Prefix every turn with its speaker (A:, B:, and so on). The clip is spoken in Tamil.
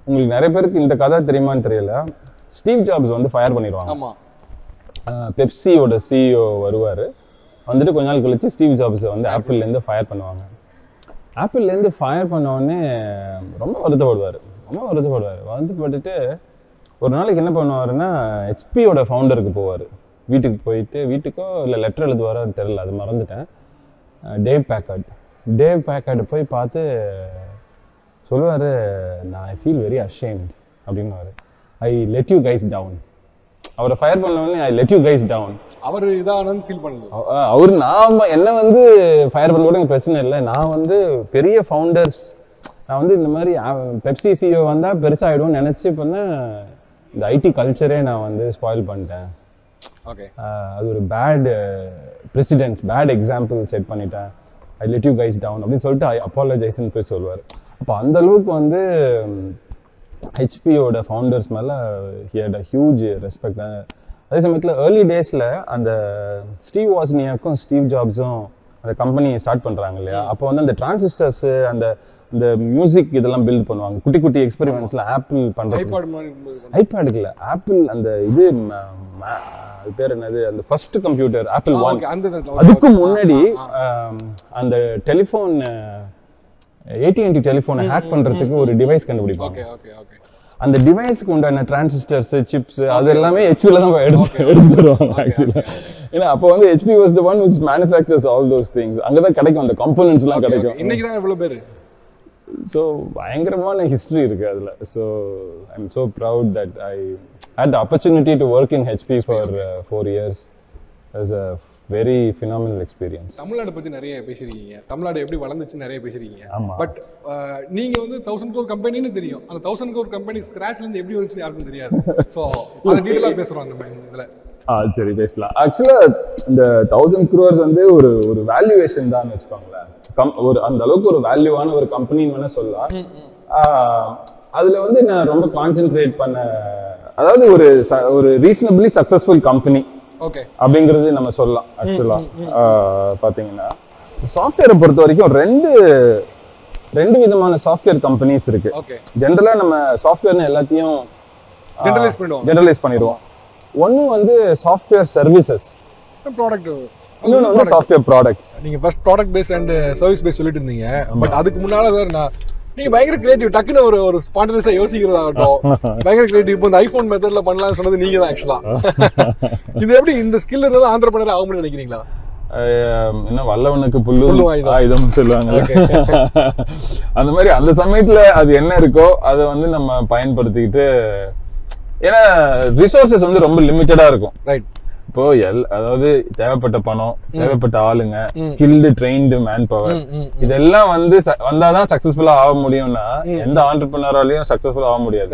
A: உங்களுக்கு நிறைய பேருக்கு இந்த கதை தெரியுமான்னு தெரியல. ஸ்டீவ் ஜாப்ஸ் வந்து ஃபயர் பண்ணிடுவாங்க. பெப்சியோட சிஇஓ வருவார், வந்துட்டு கொஞ்ச நாள் கழிச்சு ஸ்டீவ் ஜாப்ஸை வந்து ஆப்பிள்லேருந்து ஃபயர் பண்ணுவாங்க. ஆப்பிள்லேருந்து ஃபயர் பண்ணோடனே ரொம்ப வருத்தப்படுவார். வருத்தப்பட்டுட்டு ஒரு நாளைக்கு என்ன பண்ணுவாருன்னா ஹெச்பியோட ஃபவுண்டருக்கு போவார். வீட்டுக்கு போயிட்டு, வீட்டுக்கோ இல்லை லெட்டர் எழுதுவாரோ அது தெரியல, அது மறந்துட்டேன். டேவ் பேக்கர்டு போய் பார்த்து சொல்லுவார், நான் ஐ ஃபீல் வெரி அஷேம்ட் அப்படின்னுவார். I let you guys down. அவரை ஃபயர் பண்ணவொடனே I let you guys down.
B: அவர் இதானு ஃபீல் பண்ணுது.
A: அவர் நான் என்ன வந்து ஃபயர் பண்ண கூட எனக்கு பிரச்சனை இல்லை, நான் வந்து பெரிய ஃபவுண்டர்ஸ், நான் வந்து இந்த மாதிரி பெப்சி சிஇஓ வந்தால் பெருசாகிடும்னு நினச்சி பண்ணேன். இந்த ஐடி கல்ச்சரே நான் வந்து ஸ்பாயில் பண்ணிட்டேன். அது ஒரு bad precedents, bad example set பண்ணிட்டேன். I let you guys down அப்படின்னு சொல்லிட்டு ஐ அப்பாலஜைஸ்ன்னு போய் சொல்லுவார். அப்போ அந்த அளவுக்கு வந்து ஹெச்பியோட ஃபவுண்டர்ஸ் மேலே he had a huge respect. அதே சமயத்தில் ஏர்லி டேஸில் அந்த ஸ்டீவ் வாஸ்னியாக்கும் ஸ்டீவ் ஜாப்ஸும் அந்த கம்பெனி ஸ்டார்ட் பண்ணுறாங்க இல்லையா, அப்போ வந்து அந்த டிரான்சிஸ்டர்ஸு இந்த மியூசிக் இதெல்லாம் பில்ட் பண்ணுவாங்க. குட்டி குட்டி எக்ஸ்பெரிமெண்ட்ஸ்ல ஆப்பிள் பண்ணுறது, ஐபேடுக்கு இல்லை, ஆப்பிள் அந்த இது பேர் என்னது, அந்த ஃபர்ஸ்ட் கம்ப்யூட்டர் ஆப்பிள் 1, அதுக்கு முன்னாடி அந்த டெலிஃபோன் AT&T டெலிஃபோனை ஹேக் பண்றதுக்கு ஒரு டிவைஸ் கண்டுபிடிப்பாங்க. அந்த டிவைஸ்க்கு உண்டான டிரான்சிஸ்டர்ஸ், சிப்ஸ் அது எல்லாமே ஹெச்பில தான் எடுத்துருவாங்க ஆக்சுவலா. ஏன்னா அப்போ வந்து HP was the one which manufactures all those things. அங்கதான் கிடைக்கும் அந்த கம்போனன்ட்ஸ் எல்லாம் கிடைக்கும்.
B: இன்னைக்கு தான் எவ்வளவு பேர்.
A: ஸோ பயங்கரமான ஹிஸ்டரி இருக்கு அதுல. So I am so proud that I had the opportunity to work in HP for 4 years. It was a very phenomenal experience.
B: Tamil Nadu பத்தி நிறைய பேசிருக்கீங்க, தமிழ்நாடு எப்படி வளர்ந்துச்சு நிறைய பேசிருக்கீங்க. பட் நீங்க வந்து 1000 crore கம்பெனின்னு தெரியும், அந்த 1000 crore கம்பெனி ஸ்கிராச்ல இருந்து எப்படி வந்துச்சு யாருக்கும் தெரியாது. சோ அத டீடைலா பேசுறோம் நம்ம இதுல.
A: சரி பேசலாம். ஆக்சுவலா இந்த 1000 crores வந்து ஒரு வேல்யூவேஷன் தான் வச்சுக்கோங்களேன். ஒரு அந்த அளவுக்கு ஒரு வேல்யூவான ஒரு கம்பெனின்னு வேணா சொல்லலாம். அதுல வந்து நான் ரொம்ப கான்சென்ட்ரேட் பண்ண, அதாவது ஒரு ரீசனபிளி சக்சஸ்ஃபுல் கம்பெனி அப்படிங்கிறது நம்ம சொல்லலாம். ஆக்சுவலா பாத்தீங்கன்னா சாஃப்ட்வேரை பொறுத்த வரைக்கும் ரெண்டு விதமான சாஃப்ட்வேர் கம்பெனிஸ் இருக்கு. ஜெனரலா நம்ம சாஃப்ட்வேர்னு எல்லாத்தையும் ஜெனரலைஸ் பண்ணிடுவோம். ஒன்னு வந்து சாஃப்ட்வேர் சர்வீசஸ்,
B: ப்ராடக்ட்,
A: இன்னொன்னு வந்து சாஃப்ட்வேர் ப்ராடக்ட்ஸ்.
B: நீங்க first product base and service base சொல்லிட்டு இருந்தீங்க. பட் அதுக்கு முன்னால நீங்க பயங்கர கிரியேட்டிவ், டக்குன்னு ஒரு ஸ்பான்டேனியஸா யோசிக்கிறதாகட்டும், பயங்கர கிரியேட்டிவ். இப்போ இந்த ஐபோன் மெத்தட்ல பண்ணலாம்னு சொன்னது நீங்க தான் ஆக்சுவலா. இது எப்படி இந்த ஸ்கில் இருந்தா ஆந்திரபிரனர் ஆகும்னு நினைக்கிறீங்களா?
A: என்ன வல்லவனுக்கு புல்லு ஆயுதம் சொல்லுவாங்க. அந்த மாதிரி அந்த சமயத்துல அது என்ன இருக்கோ அதை வந்து நம்ம பயன்படுத்திக்கிட்டு, ஏன்னா ரிசோர்சஸ் வந்து ரொம்ப லிமிட்டடா இருக்கும். ரைட். இப்போ அதாவது தேவைப்பட்ட பணம், தேவைப்பட்ட ஆளுங்க, ஸ்கில்டு ட்ரெயின்டு மேன் பவர், இதெல்லாம் வந்து வந்தாதான் சக்சஸ்ஃபுல்லா ஆக முடியும்னா எந்த ஆண்டர்பிரனராலையும் சக்சஸ்ஃபுல்லா ஆக முடியாது.